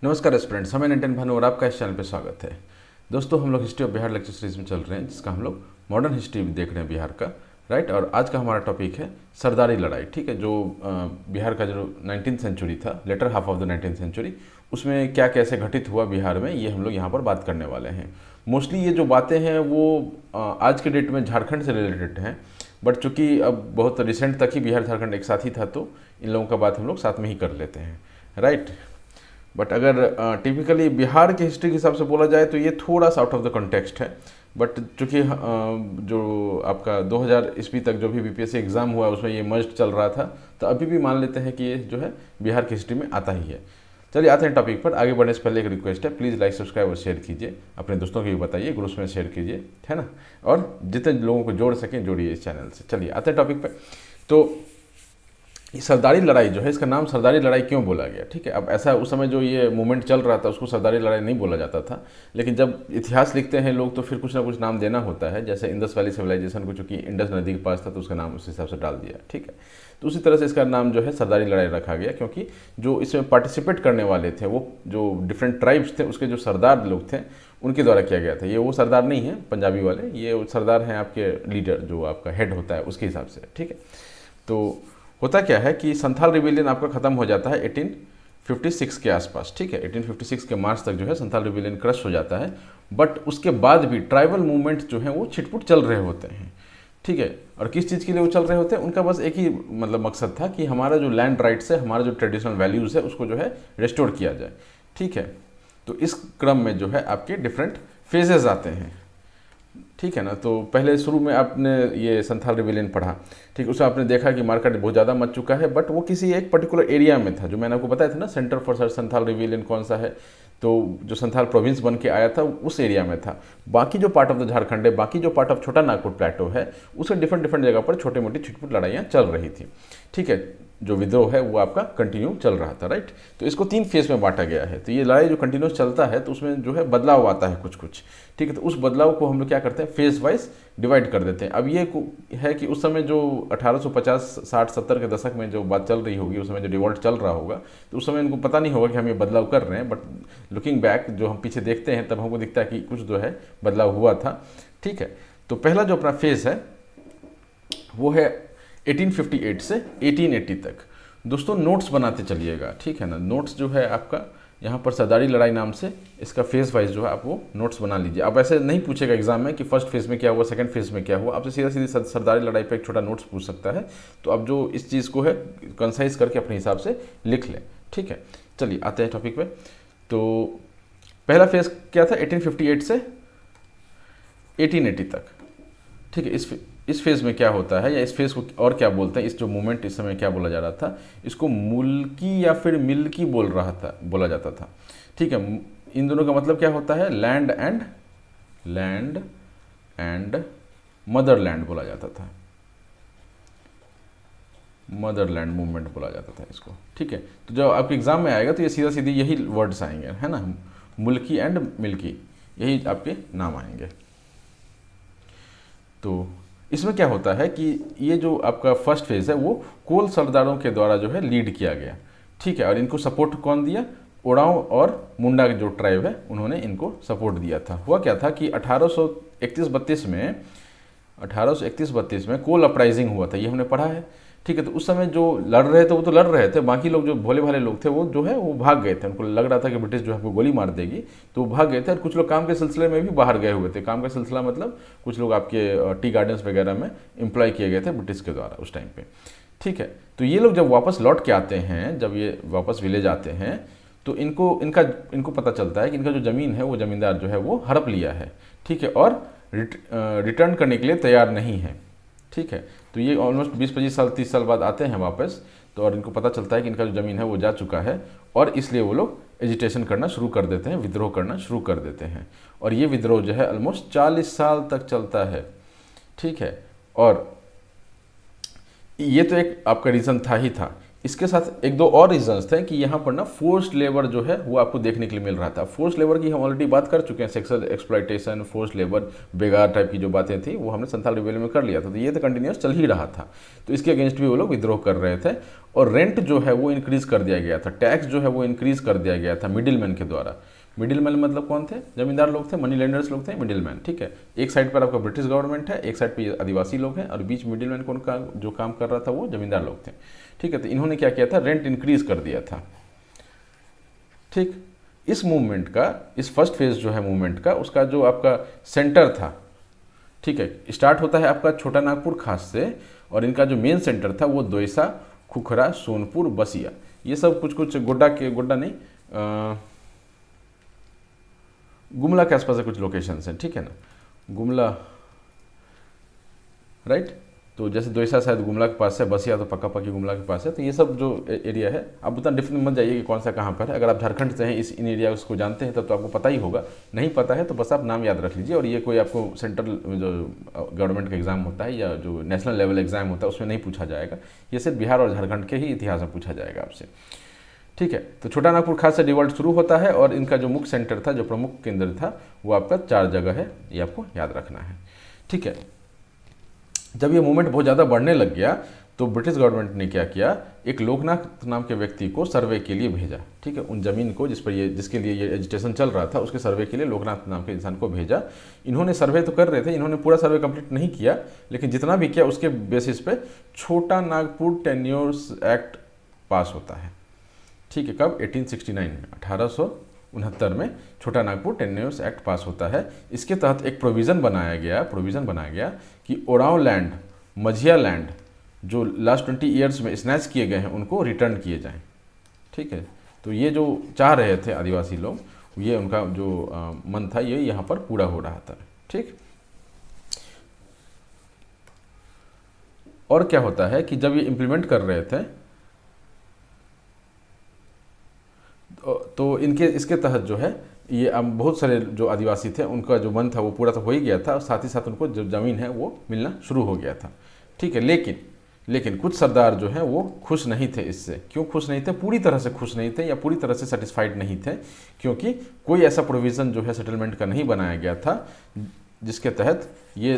नमस्कार स्टूडेंट्स, हमें नितिन भानु और आपका इस चैनल पे स्वागत है। दोस्तों, हम लोग history of Bihar lecture series में चल रहे हैं, जिसका हम लोग मॉडर्न हिस्ट्री देख रहे हैं बिहार का, राइट। और आज का हमारा टॉपिक है सरदारी लड़ाई, ठीक है। जो बिहार का जो 19th सेंचुरी था, later half of the 19th century, उसमें क्या कैसे घटित हुआ बिहार में, ये हम लोग यहाँ पर बात करने वाले हैं। मोस्टली ये जो बातें हैं वो आज के डेट में झारखंड से रिलेटेड हैं, बट चूंकि अब बहुत रिसेंट तक ही बिहार झारखंड एक साथ ही था, तो इन लोगों का बात हम लोग साथ में ही कर लेते हैं, राइट। बट अगर टिपिकली बिहार के हिस्ट्री के हिसाब से बोला जाए तो ये थोड़ा सा आउट ऑफ द कॉन्टेक्स्ट है। बट चूँकि जो आपका 2000 ईस्वी तक जो भी बीपीएससी एग्ज़ाम हुआ उसमें ये मर्ज चल रहा था, तो अभी भी मान लेते हैं कि ये जो है बिहार की हिस्ट्री में आता ही है। चलिए आते हैं टॉपिक पर। आगे बढ़ने से पहले एक रिक्वेस्ट है, प्लीज़ लाइक सब्सक्राइब और शेयर कीजिए, अपने दोस्तों को भी बताइए, ग्रुप्स में शेयर कीजिए, है ना। और जितने लोगों को जोड़ सकें जोड़िए इस चैनल से। चलिए आते हैं टॉपिक पर। तो सरदारी लड़ाई जो है, इसका नाम सरदारी लड़ाई क्यों बोला गया, ठीक है। अब ऐसा उस समय जो ये मूवमेंट चल रहा था उसको सरदारी लड़ाई नहीं बोला जाता था, लेकिन जब इतिहास लिखते हैं लोग तो फिर कुछ ना कुछ नाम देना होता है। जैसे इंडस वैली सिविलाइजेशन को चूंकि इंडस नदी के पास था तो उसका नाम उस हिसाब से डाल दिया, ठीक है। तो उसी तरह से इसका नाम जो है सरदारी लड़ाई रखा गया, क्योंकि जो इसमें पार्टिसिपेट करने वाले थे वो जो डिफरेंट ट्राइब्स थे उसके जो सरदार लोग थे उनके द्वारा किया गया था। ये वो सरदार नहीं है पंजाबी वाले, ये सरदार हैं आपके लीडर, जो आपका हेड होता है उसके हिसाब से, ठीक है। तो होता क्या है कि संथाल रिबेलियन आपका ख़त्म हो जाता है 1856 के आसपास, ठीक है। 1856 के मार्च तक जो है संथाल रिबेलियन क्रश हो जाता है, बट उसके बाद भी ट्राइबल मूवमेंट जो है वो छिटपुट चल रहे होते हैं, ठीक है। और किस चीज़ के लिए वो चल रहे होते हैं, उनका बस एक ही मतलब मकसद था कि हमारा जो लैंड राइट्स है, हमारा जो ट्रेडिशनल वैल्यूज़ है उसको जो है रिस्टोर किया जाए, ठीक है। तो इस क्रम में जो है आपके डिफरेंट फेजेस आते हैं, ठीक है ना। तो पहले शुरू में आपने ये संथाल रिबेलियन पढ़ा, ठीक, उसमें आपने देखा कि मार्केट बहुत ज़्यादा मच चुका है, बट वो किसी एक पर्टिकुलर एरिया में था। जो मैंने आपको बताया था ना, सेंटर फॉर संथाल रिबेलियन कौन सा है, तो जो संथाल प्रोविंस बन के आया था उस एरिया में था। बाकी जो पार्ट ऑफ द झारखंड है, बाकी जो पार्ट ऑफ छोटा नागपुर प्लेटो है, उसमें डिफरेंट डिफरेंट जगह पर छोटी मोटी छिटपुट लड़ाइयाँ चल रही थी, ठीक है। जो विद्रोह है वो आपका कंटिन्यू चल रहा था, राइट। तो इसको 3 फेज में बांटा गया है। तो ये लड़ाई जो कंटिन्यूस चलता है तो उसमें जो है बदलाव आता है कुछ कुछ, ठीक है। तो उस बदलाव को हम लोग क्या करते हैं, फेज वाइज डिवाइड कर देते हैं। अब ये है कि उस समय जो 1850 60 70 के दशक में जो बात चल रही होगी, उस समय जो रिवॉल्ट चल रहा होगा, तो उस समय इनको पता नहीं होगा कि हम ये बदलाव कर रहे हैं। बट लुकिंग बैक जो हम पीछे देखते हैं तब हमको दिखता है कि कुछ जो है बदलाव हुआ था, ठीक है। तो पहला जो अपना फेज है वो है 1858 से 1880 तक। दोस्तों नोट्स बनाते चलिएगा, ठीक है ना। नोट्स जो है आपका यहाँ पर सरदारी लड़ाई नाम से इसका फेज वाइज जो है आप वो नोट्स बना लीजिए। अब ऐसे नहीं पूछेगा एग्जाम में कि फर्स्ट फेज में क्या हुआ, सेकंड फेज में क्या हुआ, आपसे सीधा सीधी सरदारी लड़ाई पे एक छोटा नोट्स पूछ सकता है। तो अब जो इस चीज़ को है कंसाइज करके अपने हिसाब से लिख लें, ठीक है। चलिए आते हैं टॉपिक पे। तो पहला फेज क्या था, 1858 से 1880 तक, ठीक है। इस फेज में क्या होता है, या इस फेज को और क्या बोलते हैं, इस जो मूवमेंट इस समय क्या बोला जा रहा था, इसको मुल्की या फिर मिल्की बोला जाता था, ठीक है। इन दोनों का मतलब क्या होता है, लैंड एंड मदरलैंड बोला जाता था, मदरलैंड मूवमेंट बोला जाता था इसको, ठीक है। तो जब आपके एग्जाम में आएगा तो ये सीधा सीधी यही वर्ड्स आएंगे, है ना, मुल्की एंड मिल्की, यही आपके नाम आएंगे। तो इसमें क्या होता है कि ये जो आपका फर्स्ट फेज है वो कोल सरदारों के द्वारा जो है लीड किया गया, ठीक है। और इनको सपोर्ट कौन दिया, ओरांव और मुंडा के जो ट्राइब है उन्होंने इनको सपोर्ट दिया था। हुआ क्या था कि 1831-32 में कोल अपराइजिंग हुआ था, ये हमने पढ़ा है, ठीक है। तो उस समय जो लड़ रहे थे वो तो लड़ रहे थे, बाकी लोग जो भोले भाले लोग थे वो जो है वो भाग गए थे। उनको लग रहा था कि ब्रिटिश जो है वो गोली मार देगी, तो वो भाग गए थे। और कुछ लोग काम के सिलसिले में भी बाहर गए हुए थे। काम का सिलसिला मतलब कुछ लोग आपके टी गार्डन्स वगैरह में एम्प्लॉय किए गए थे ब्रिटिश के द्वारा उस टाइम पे, ठीक है। तो ये लोग जब वापस लौट के आते हैं, जब ये वापस विलेज आते हैं, तो इनको पता चलता है कि इनका जो ज़मीन है वो ज़मींदार जो है वो हड़प लिया है, ठीक है, और रिटर्न करने के लिए तैयार नहीं है, ठीक है। तो ये ऑलमोस्ट 20-25 साल 30 साल बाद आते हैं वापस, तो और इनको पता चलता है कि इनका जो ज़मीन है वो जा चुका है, और इसलिए वो लोग एजिटेशन करना शुरू कर देते हैं, विद्रोह करना शुरू कर देते हैं। और ये विद्रोह जो है ऑलमोस्ट 40 साल तक चलता है, ठीक है। और ये तो एक आपका रीज़न था ही था। इसके साथ एक दो और रीजंस थे कि यहाँ पर ना फोर्स्ड लेबर जो है वो आपको देखने के लिए मिल रहा था। फोर्स्ड लेबर की हम ऑलरेडी बात कर चुके हैं, सेक्सुअल एक्सप्लॉयटेशन, फोर्स्ड लेबर, बेगार टाइप की जो बातें थी वो हमने संथाल रिबेलियन में कर लिया था, तो ये तो कंटिन्यूस चल ही रहा था। तो इसके अगेंस्ट भी वो लोग विद्रोह कर रहे थे और रेंट जो है वो इंक्रीज कर दिया गया था, टैक्स जो है वो इंक्रीज कर दिया गया था मिडिल मैन के द्वारा। मिडिल मैन मतलब कौन थे? जमींदार लोग थे, मनी लेंडर्स लोग थे, मिडिल मैन, ठीक है। एक साइड पर आपका ब्रिटिश गवर्नमेंट है, एक साइड पर आदिवासी लोग हैं और बीच मिडिल मैन कौन का जो काम कर रहा था वो जमींदार लोग थे, ठीक है। तो इन्होंने क्या किया था, रेंट इंक्रीज कर दिया था, ठीक। इस मूवमेंट का, इस फर्स्ट फेज जो है मूवमेंट का, उसका जो आपका सेंटर था, ठीक है, स्टार्ट होता है आपका छोटा नागपुर खास से और इनका जो मेन सेंटर था वो दोईसा, खुखरा, सोनपुर, बसिया, ये सब कुछ कुछ गोड्डा नहीं, गुमला के आसपास कुछ लोकेशंस हैं, ठीक है ना, गुमला, राइट। तो जैसे दोईसा शायद गुमला के पास है, बसिया तो पक्का पक्की गुमला के पास है। तो ये सब जो एरिया है, आप उतना डिफरेंट मत जाइए कि कौन सा कहाँ पर है। अगर आप झारखंड से हैं, इन एरिया को जानते हैं तब तो आपको पता ही होगा, नहीं पता है तो बस आप नाम याद रख लीजिए। और ये कोई आपको सेंट्रल जो गवर्नमेंट का एग्जाम होता है या जो नेशनल लेवल एग्जाम होता है उसमें नहीं पूछा जाएगा, ये सिर्फ बिहार और झारखंड के ही इतिहास में पूछा जाएगा आपसे, ठीक है। तो छोटा नागपुर खास से डिवॉल्ट शुरू होता है और इनका जो मुख्य सेंटर था, जो प्रमुख केंद्र था, वो आपका 4 जगह है, ये आपको याद रखना है, ठीक है। जब ये मूवमेंट बहुत ज़्यादा बढ़ने लग गया तो ब्रिटिश गवर्नमेंट ने क्या किया, एक लोकनाथ नाम के व्यक्ति को सर्वे के लिए भेजा, ठीक है। उन जमीन को जिसके लिए ये एजिटेशन चल रहा था उसके सर्वे के लिए लोकनाथ नाम के इंसान को भेजा। इन्होंने सर्वे तो कर रहे थे, इन्होंने पूरा सर्वे कंप्लीट नहीं किया, लेकिन जितना भी किया उसके बेसिस पे छोटा नागपुर टेन्योर्स एक्ट पास होता है, ठीक है। कब? 1869 में, 1869 में छोटा नागपुर टेन्योर्स एक्ट पास होता है। इसके तहत एक प्रोविज़न बनाया गया कि ओरांव लैंड, मझिया लैंड जो लास्ट 20 ईयर्स में स्नैच किए गए हैं उनको रिटर्न किए जाएं, ठीक है। तो ये जो चाह रहे थे आदिवासी लोग, ये उनका जो मन था ये यहाँ पर पूरा हो रहा था, ठीक। और क्या होता है कि जब ये इम्प्लीमेंट कर रहे थे तो इसके तहत जो है ये बहुत सारे जो आदिवासी थे उनका जो मन था वो पूरा तो हो ही गया था, और साथ ही साथ उनको जो ज़मीन है वो मिलना शुरू हो गया था, ठीक है। लेकिन कुछ सरदार जो हैं वो खुश नहीं थे इससे। क्यों खुश नहीं थे? पूरी तरह से खुश नहीं थे या पूरी तरह से सेटिस्फाइड नहीं थे, क्योंकि कोई ऐसा प्रोविज़न जो है सेटलमेंट का नहीं बनाया गया था जिसके तहत ये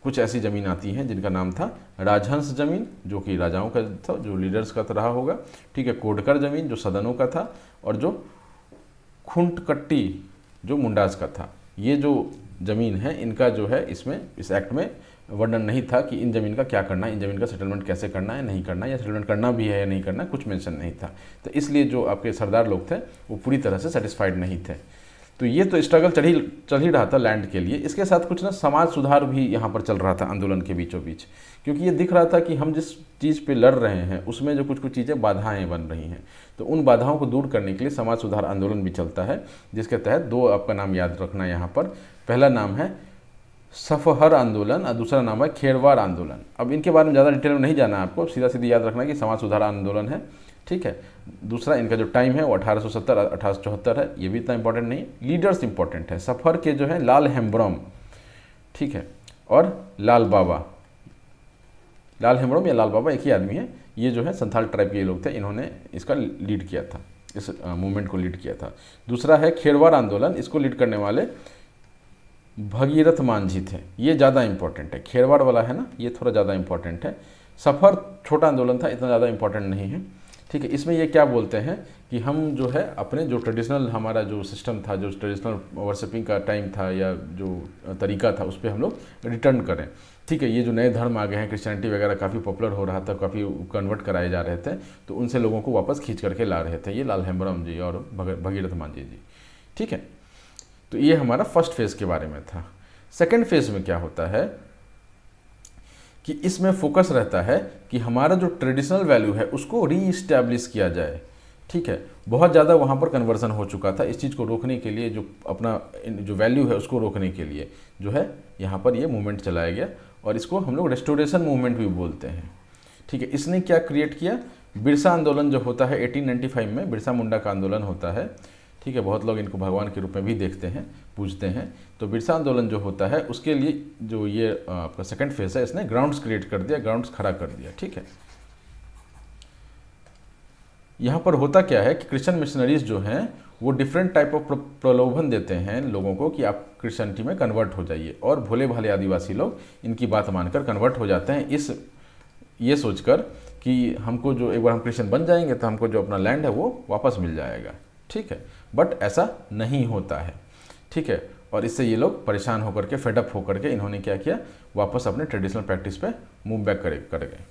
कुछ ऐसी ज़मीन आती हैं जिनका नाम था राजहंस ज़मीन, जो कि राजाओं का था, जो लीडर्स का रहा होगा, ठीक है। कोडकर ज़मीन जो सदनों का था, और जो खुंटकट्टी जो मुंडास का था। ये जो ज़मीन है इनका जो है इसमें इस एक्ट में वर्णन नहीं था कि इन ज़मीन का क्या करना है, इन ज़मीन का सेटलमेंट कैसे करना है, नहीं करना है, या सेटलमेंट करना भी है या नहीं करना, कुछ मेंशन नहीं था। तो इसलिए जो आपके सरदार लोग थे वो पूरी तरह से सेटिस्फाइड नहीं थे। तो ये तो स्ट्रगल चल ही रहा था लैंड के लिए। इसके साथ कुछ ना समाज सुधार भी यहाँ पर चल रहा था आंदोलन के बीचों बीच, क्योंकि ये दिख रहा था कि हम जिस चीज़ पे लड़ रहे हैं उसमें जो कुछ चीज़ें बाधाएं बन रही हैं, तो उन बाधाओं को दूर करने के लिए समाज सुधार आंदोलन भी चलता है, जिसके तहत 2 आपका नाम याद रखना यहाँ पर। पहला नाम है सफहर आंदोलन और दूसरा नाम है खेरवाड़ आंदोलन। अब इनके बारे में ज़्यादा डिटेल में नहीं जाना, आपको सीधा सीधी याद रखना कि समाज सुधार आंदोलन है, ठीक है। दूसरा इनका जो टाइम है वो 1870 1874 है, ये भी इतना इंपॉर्टेंट नहीं है। लीडर्स इंपॉर्टेंट है। सफ़र के जो है लाल हेम्ब्रम, ठीक है, और लाल बाबा, लाल हेम्ब्रम या लाल बाबा एक ही आदमी है। ये जो है संथाल ट्राइब के लोग थे, इन्होंने इसका लीड किया था, इस मूवमेंट को लीड किया था। दूसरा है खेरवाड़ आंदोलन, इसको लीड करने वाले भगीरथ मांझी थे। ये ज़्यादा इंपॉर्टेंट है, खेरवाड़ वाला है ना, ये थोड़ा ज़्यादा इंपॉर्टेंट है। सफ़र छोटा आंदोलन था, इतना ज़्यादा इंपॉर्टेंट नहीं है, ठीक है। इसमें ये क्या बोलते हैं कि हम जो है अपने जो ट्रेडिशनल हमारा जो सिस्टम था, जो ट्रेडिशनल वर्शिपिंग का टाइम था या जो तरीका था, उस पर हम लोग रिटर्न करें, ठीक है। ये जो नए धर्म आ गए हैं, क्रिश्चियनिटी वगैरह काफ़ी पॉपुलर हो रहा था, काफ़ी कन्वर्ट कराए जा रहे थे, तो उनसे लोगों को वापस खींच करके ला रहे थे ये लाल हेम्ब्रम जी और भगीरथ मांझी जी, ठीक है। तो ये हमारा फर्स्ट फेज़ के बारे में था। सेकेंड फेज़ में क्या होता है कि इसमें फोकस रहता है कि हमारा जो ट्रेडिशनल वैल्यू है उसको रीइस्टैब्लिश किया जाए, ठीक है। बहुत ज़्यादा वहाँ पर कन्वर्सन हो चुका था। इस चीज़ को रोकने के लिए, जो अपना जो वैल्यू है उसको रोकने के लिए जो है यहाँ पर ये मूवमेंट चलाया गया, और इसको हम लोग रेस्टोरेशन मूवमेंट भी बोलते हैं, ठीक है। इसने क्या क्रिएट किया? बिरसा आंदोलन जो होता है 1895 में, बिरसा मुंडा का आंदोलन होता है, ठीक है। बहुत लोग इनको भगवान के रूप में भी देखते हैं, पूजते हैं। तो बिरसा आंदोलन जो होता है उसके लिए जो ये आपका सेकंड फेज है, इसने ग्राउंड्स क्रिएट कर दिया, ग्राउंड्स खड़ा कर दिया, ठीक है। यहाँ पर होता क्या है कि क्रिश्चियन मिशनरीज जो हैं वो डिफरेंट टाइप ऑफ प्रलोभन देते हैं लोगों को कि आप क्रिश्चियनिटी में कन्वर्ट हो जाइए, और भोले भाले आदिवासी लोग इनकी बात मानकर कन्वर्ट हो जाते हैं, ये सोचकर कि हमको जो एक बार हम क्रिश्चियन बन जाएंगे तो हमको जो अपना लैंड है वो वापस मिल जाएगा। ठीक है, बट ऐसा नहीं होता है। ठीक है, और इससे ये लोग परेशान होकर के, फेडअप होकर के इन्होंने क्या किया, वापस अपने ट्रेडिशनल प्रैक्टिस पे मूव बैक कर गए।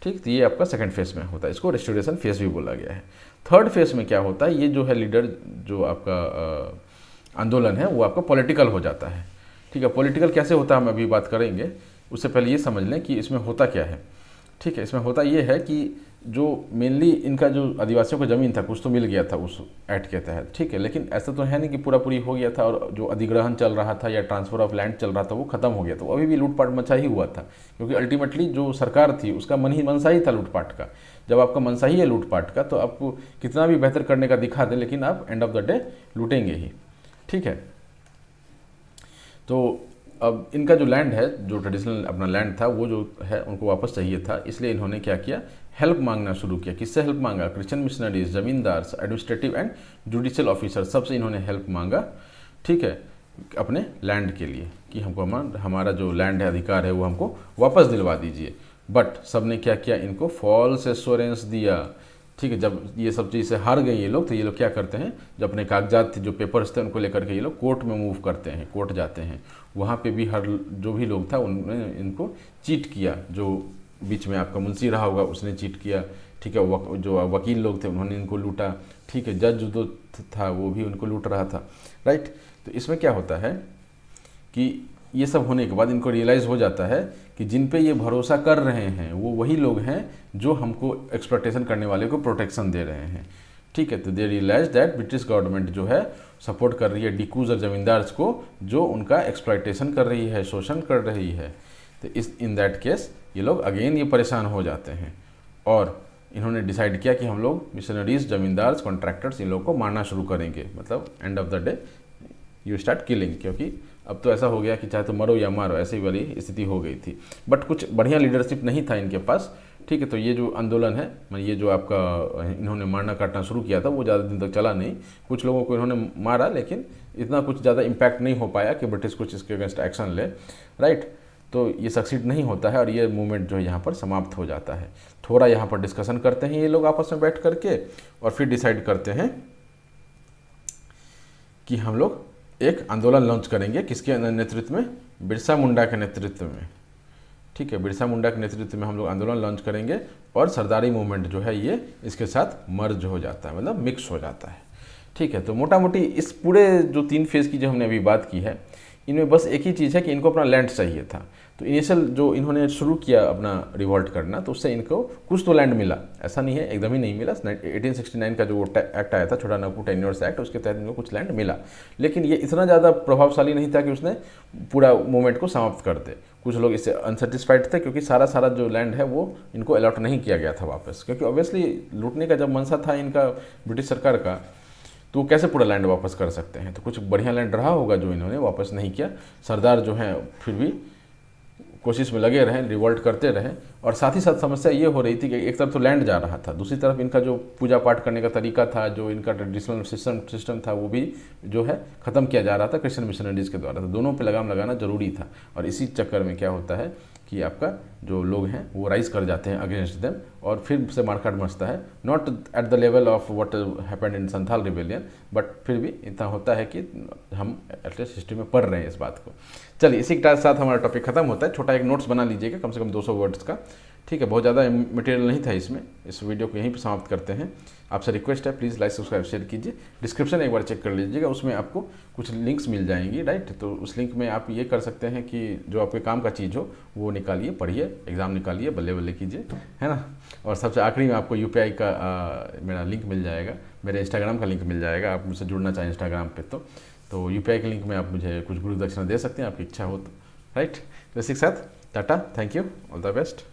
ठीक, तो ये आपका सेकंड फेज में होता है, इसको रेस्टोरेशन फेज भी बोला गया है। थर्ड फेज में क्या होता है, ये जो है लीडर जो आपका आंदोलन है वो आपका पॉलिटिकल हो जाता है। ठीक है, पॉलिटिकल कैसे होता है हम अभी बात करेंगे, उससे पहले ये समझ लें कि इसमें होता क्या है। ठीक है, इसमें होता ये है कि जो मेनली इनका जो आदिवासियों को ज़मीन था कुछ तो मिल गया था उस एक्ट के तहत। ठीक है, लेकिन ऐसा तो है नहीं कि पूरा पूरी हो गया था, और जो अधिग्रहण चल रहा था या ट्रांसफ़र ऑफ लैंड चल रहा था वो ख़त्म हो गया था, अभी भी लूटपाट मचा ही हुआ था, क्योंकि अल्टीमेटली जो सरकार थी उसका मनसा ही था लूटपाट का। जब आपका मनसा ही है लूटपाट का तो आपको कितना भी बेहतर करने का दिखा दें, लेकिन आप एंड ऑफ द डे लूटेंगे ही। ठीक है, तो अब इनका जो लैंड है, जो ट्रेडिशनल अपना लैंड था वो जो है उनको वापस चाहिए था, इसलिए इन्होंने क्या किया, हेल्प मांगना शुरू किया। किससे हेल्प मांगा, क्रिश्चियन मिशनरीज, जमींदार, एडमिनिस्ट्रेटिव एंड जुडिशियल ऑफिसर, सबसे इन्होंने हेल्प मांगा। ठीक है, अपने लैंड के लिए कि हमको हमारा जो लैंड है, अधिकार है, वो हमको वापस दिलवा दीजिए। बट सब ने क्या किया, इनको फॉल्स एश्योरेंस दिया। ठीक है, जब ये सब चीज़ से हार गए ये लोग, तो ये लोग क्या करते हैं, जब अपने कागजात थे, जो पेपर्स थे, उनको लेकर के ये लोग कोर्ट में मूव करते हैं, कोर्ट जाते हैं। वहाँ पे भी हर जो भी लोग था उन्होंने इनको चीट किया, जो बीच में आपका मुंशी रहा होगा उसने चीट किया। ठीक है, जो वकील लोग थे उन्होंने इनको लूटा। ठीक है, जज जो था वो भी उनको लूट रहा था। राइट, तो इसमें क्या होता है कि ये सब होने के बाद इनको रियलाइज़ हो जाता है कि जिन पे ये भरोसा कर रहे हैं वो वही लोग हैं जो हमको एक्सप्लॉयटेशन करने वाले को प्रोटेक्शन दे रहे हैं। ठीक है, तो दे रियलाइज दैट ब्रिटिश गवर्नमेंट जो है सपोर्ट कर रही है डिकूज और ज़मींदार्स को, जो उनका एक्सप्लॉयटेशन कर रही है, शोषण कर रही है। तो इन दैट केस ये लोग अगेन ये परेशान हो जाते हैं, और इन्होंने डिसाइड किया कि हम लोग मिशनरीज, जमींदार्स, कॉन्ट्रैक्टर्स, इन लोगों को मारना शुरू करेंगे। मतलब end of the day you start killing, क्योंकि अब तो ऐसा हो गया कि चाहे तो मरो या मारो, ऐसी वाली स्थिति हो गई थी। बट कुछ बढ़िया लीडरशिप नहीं था इनके पास। ठीक है, तो ये जो आंदोलन है, ये जो आपका इन्होंने मारना काटना शुरू किया था वो ज़्यादा दिन तक चला नहीं। कुछ लोगों को इन्होंने मारा, लेकिन इतना कुछ ज़्यादा इम्पैक्ट नहीं हो पाया कि ब्रिटिश कुछ इसके अगेंस्ट एक्शन ले। राइट, तो ये सक्सीड नहीं होता है, और ये मूवमेंट जो है यहाँ पर समाप्त हो जाता है। थोड़ा यहाँ पर डिस्कशन करते हैं ये लोग आपस में बैठ करके, और फिर डिसाइड करते हैं कि हम लोग एक आंदोलन लॉन्च करेंगे। किसके नेतृत्व में, बिरसा मुंडा के नेतृत्व में। ठीक है, बिरसा मुंडा के नेतृत्व में हम लोग आंदोलन लॉन्च करेंगे, और सरदारी मूवमेंट जो है ये इसके साथ मर्ज हो जाता है, मतलब मिक्स हो जाता है। ठीक है, तो मोटा मोटी इस पूरे जो 3 फेज़ की जो हमने अभी बात की है, इनमें बस एक ही चीज़ है कि इनको अपना लैंड चाहिए था। तो इनिशियल जो इन्होंने शुरू किया अपना रिवॉल्ट करना, तो उससे इनको कुछ तो लैंड मिला, ऐसा नहीं है एकदम ही नहीं मिला। 1869 का जो एक्ट आया था, छोटा नागपुर टेन्योर्स एक्ट, उसके तहत इनको कुछ लैंड मिला, लेकिन ये इतना ज़्यादा प्रभावशाली नहीं था कि उसने पूरा मूवमेंट को समाप्त कर दे। कुछ लोग इससे अनसेटिस्फाइड थे, क्योंकि सारा जो लैंड है वो इनको अलॉट नहीं किया गया था वापस, क्योंकि ऑब्वियसली लूटने का जब मनसा था इनका ब्रिटिश सरकार का, तो वो कैसे पूरा लैंड वापस कर सकते हैं। तो कुछ बढ़िया लैंड रहा होगा जो इन्होंने वापस नहीं किया। सरदार जो हैं फिर भी कोशिश में लगे रहें, रिवॉल्ट करते रहे, और साथ ही साथ समस्या ये हो रही थी कि एक तरफ तो लैंड जा रहा था, दूसरी तरफ इनका जो पूजा पाठ करने का तरीका था, जो इनका ट्रेडिशनल सिस्टम था, वो भी जो है ख़त्म किया जा रहा था क्रिश्चियन मिशनरीज के द्वारा। तो दोनों पे लगाम लगाना जरूरी था, और इसी चक्कर में क्या होता है कि आपका जो लोग हैं वो राइज कर जाते हैं अगेंस्ट देम, और फिर से मारकाट मचता है। Not at the level of what happened in Santhal rebellion, but फिर भी इतना होता है कि हम एटलीस्ट हिस्ट्री में पढ़ रहे हैं इस बात को। चलिए, इसी के साथ हमारा टॉपिक खत्म होता है। छोटा एक नोट्स बना लीजिएगा, कम से कम 200 वर्ड्स का। ठीक है, बहुत ज़्यादा मटेरियल नहीं था इसमें। इस वीडियो को यहीं पर समाप्त करते हैं। आपसे रिक्वेस्ट है, प्लीज़ लाइक, सब्सक्राइब, शेयर कीजिए। डिस्क्रिप्शन एक बार चेक कर लीजिएगा, उसमें आपको कुछ लिंक्स मिल जाएंगी। राइट, तो उस लिंक में आप ये कर सकते हैं कि जो आपके काम का चीज़ हो वो निकालिए, पढ़िए, एग्ज़ाम निकालिए, बल्ले बल्ले कीजिए, है ना। और सबसे आखिरी में आपको UPI का मेरा लिंक मिल जाएगा, मेरे इंस्टाग्राम का लिंक मिल जाएगा। आप मुझसे जुड़ना चाहें इंस्टाग्राम पे तो UPI के लिंक में आप मुझे कुछ गुरु दक्षिणा दे सकते हैं, आपकी इच्छा हो तो। राइट, तो इसी के साथ Tata, thank you, all the best.